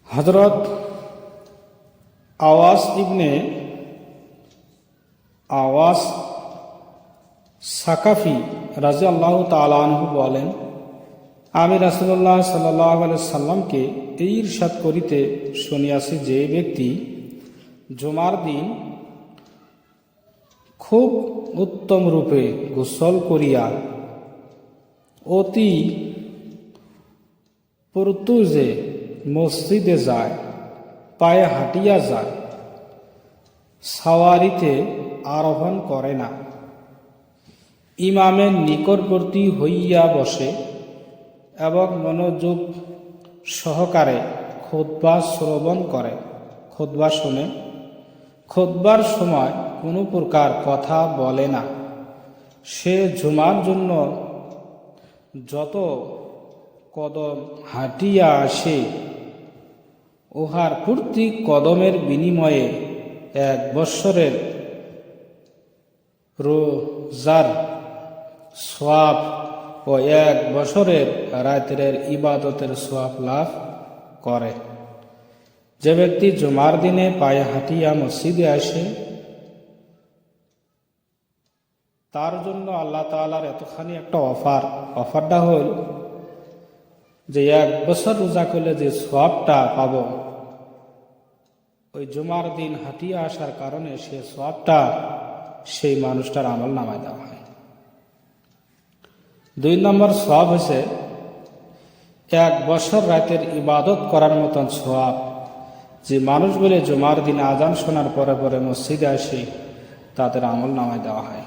হযরত আওয়াস ইবনে আওয়াস সাকাফি রাদিয়াল্লাহু তাআলা আনহু বলেন, আমি রাসূলুল্লাহ সাল্লাল্লাহু আলাইহি সাল্লামকে এই ইরশাদ করিতে শুনিয়াছি, যে ব্যক্তি জুমার দিন খুব উত্তম রূপে গোসল করিয়া অতি পরতুজে মসজিদে যায়, পায়ে হাঁটিয়া যায়, সাওয়ারিতে আরোহণ করে না, ইমামের নিকটবর্তী হইয়া বসে এবং মনোযোগ সহকারে খুতবা শ্রবণ করে, খুতবা শুনে, খুতবার সময় কোনো প্রকার কথা বলে না, সে জুমার জন্য যত কদম হাঁটিয়া আসে উহার প্রতি কদমের বিনিময়ে 1 বৎসরের রোজার সওয়াব ও 1 বছরের রাতের ইবাদতের সওয়াব লাভ করে। যে ব্যক্তি জুমার দিনে পায়ে হাঁটিয়া মসজিদে আসে, তার জন্য আল্লাহ তাআলার এতখানি একটা অফারটা হল যে 1 বছর রোজা করলে যে সওয়াবটা পাব, ওই জুমার দিন হাঁটিয়া আসার কারণে সে সওয়াবটা সেই মানুষটার আমল নামায় দেওয়া হয়। 2 নম্বর সওয়াব হচ্ছে 1 বছর রাতের ইবাদত করার মতন সওয়াব যে মানুষগুলি জুমার দিনে আজান শোনার পরে পরে মসজিদে আসে, তাদের আমল নামায় দেওয়া হয়।